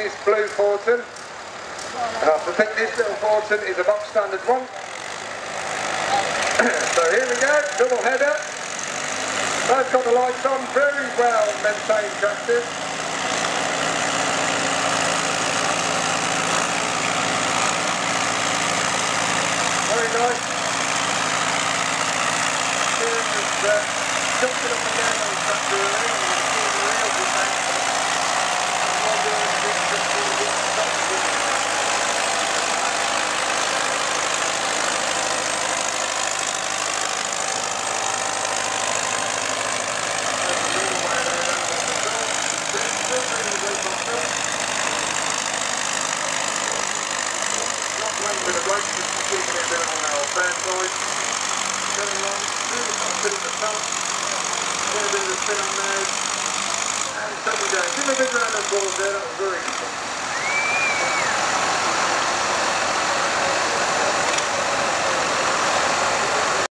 This blue Fortin. I think this little Fortin is a box standard one. So here we go, double header. They've got the lights on, very well maintained tractors. Very nice. Just jumping up and down on the tractor really, and you can see the rails in there. With a brake, just keeping it down on our bad side. Going along, really got a bit of the top. Get a bit of the spin on there. And settle down. Give me a big round of applause there, that was very good.